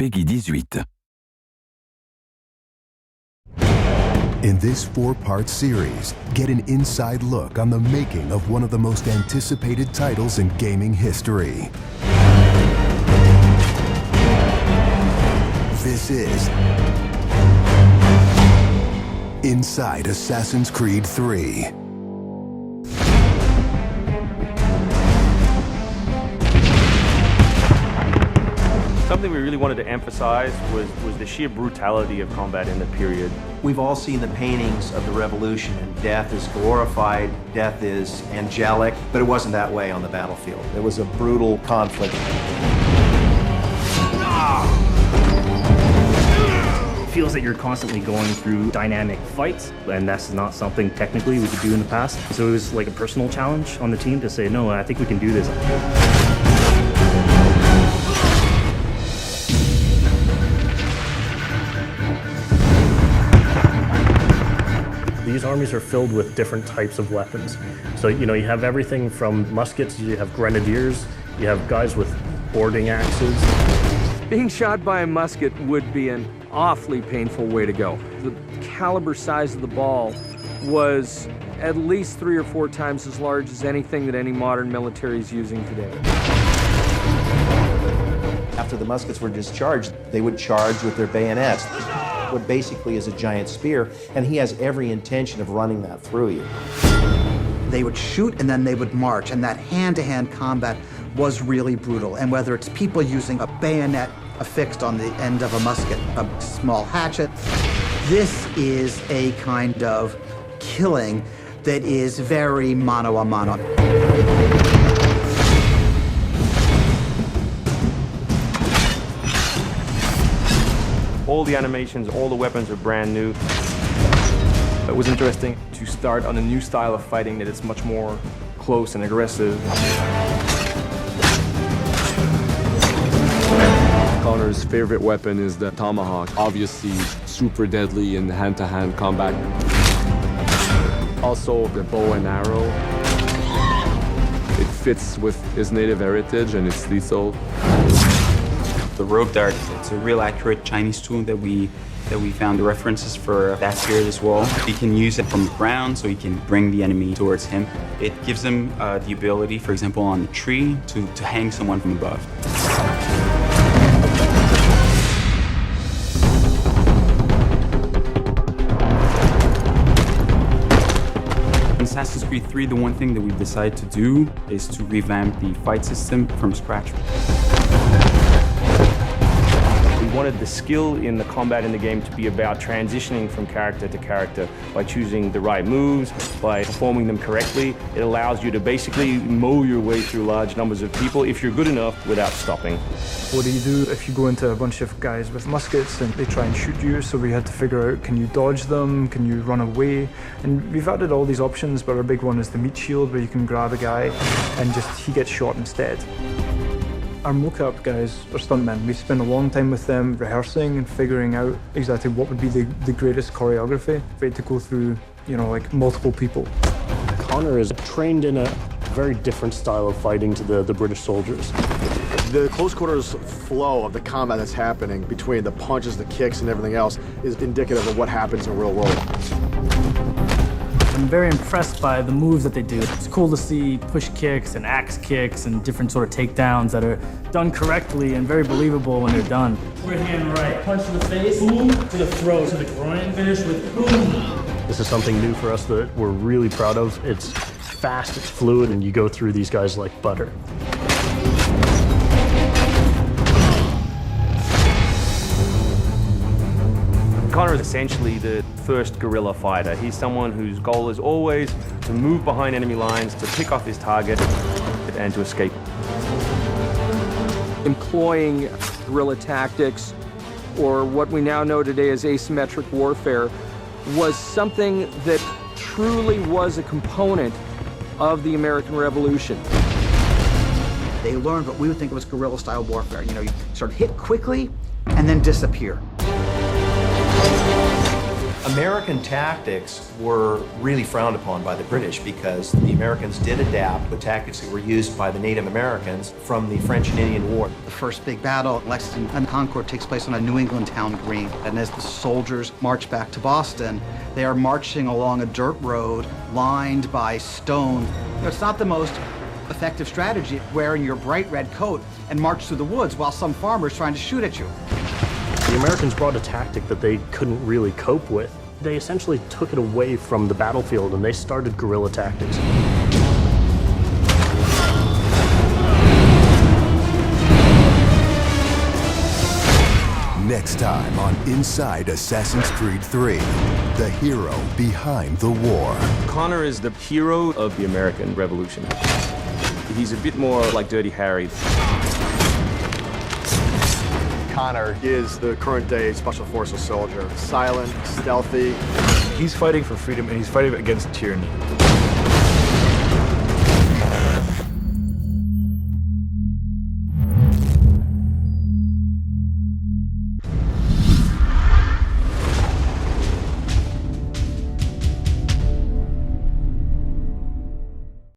Peggy 18. In this 4-part series, get an inside look on the making of one of the most anticipated titles in gaming history. This is Inside Assassin's Creed 3. Something we really wanted to emphasize was the sheer brutality of combat in the period. We've all seen the paintings of the Revolution, and death is glorified, death is angelic, but it wasn't that way on the battlefield. It was a brutal conflict. It feels that you're constantly going through dynamic fights, and that's not something technically we could do in the past. So it was like a personal challenge on the team to say, no, I think we can do this. These armies are filled with different types of weapons. So, you have everything from muskets, you have grenadiers, you have guys with boarding axes. Being shot by a musket would be an awfully painful way to go. The caliber size of the ball was at least 3 or 4 times as large as anything that any modern military is using today. After the muskets were discharged, they would charge with their bayonets. What basically is a giant spear, and he has every intention of running that through you. They would shoot and then they would march, and that hand-to-hand combat was really brutal. And whether it's people using a bayonet affixed on the end of a musket, a small hatchet, this is a kind of killing that is very mano a mano. All the animations, all the weapons are brand new. It was interesting to start on a new style of fighting that is much more close and aggressive. Connor's favorite weapon is the tomahawk, obviously super deadly in hand-to-hand combat. Also the bow and arrow. It fits with his native heritage and it's lethal. The rope dart, it's a real accurate Chinese tool that we found the references for that period as well. He can use it from the ground, so he can bring the enemy towards him. It gives him the ability, for example, on a tree, to hang someone from above. In Assassin's Creed 3, the one thing that we decided to do is to revamp the fight system from scratch. We wanted the skill in the combat in the game to be about transitioning from character to character by choosing the right moves, by performing them correctly. It allows you to basically mow your way through large numbers of people if you're good enough without stopping. What do you do if you go into a bunch of guys with muskets and they try and shoot you? So we had to figure out, can you dodge them? Can you run away? And we've added all these options, but our big one is the meat shield, where you can grab a guy and he gets shot instead. Our mocap guys are stuntmen. We spend a long time with them rehearsing and figuring out exactly what would be the greatest choreography for it to go through, like multiple people. Connor is trained in a very different style of fighting to the British soldiers. The close quarters flow of the combat that's happening between the punches, the kicks, and everything else is indicative of what happens in the real world. I'm very impressed by the moves that they do. It's cool to see push kicks and axe kicks and different sort of takedowns that are done correctly and very believable when they're done. Right hand right, punch to the face, boom, to the throat, to the groin, finish with boom. This is something new for us that we're really proud of. It's fast, it's fluid, and you go through these guys like butter. Connor is essentially the first guerrilla fighter. He's someone whose goal is always to move behind enemy lines, to pick off his target, and to escape. Employing guerrilla tactics, or what we now know today as asymmetric warfare, was something that truly was a component of the American Revolution. They learned what we would think was guerrilla-style warfare. You sort of hit quickly and then disappear. American tactics were really frowned upon by the British because the Americans did adapt the tactics that were used by the Native Americans from the French and Indian War. The first big battle, Lexington and Concord, takes place on a New England town green. And as the soldiers march back to Boston, they are marching along a dirt road lined by stone. You know, it's not the most effective strategy, wearing your bright red coat and march through the woods while some farmer's trying to shoot at you. The Americans brought a tactic that they couldn't really cope with. They essentially took it away from the battlefield and they started guerrilla tactics. Next time on Inside Assassin's Creed 3, the hero behind the war. Connor is the hero of the American Revolution. He's a bit more like Dirty Harry. Connor is the current day Special Forces soldier. Silent, stealthy. He's fighting for freedom and he's fighting against tyranny.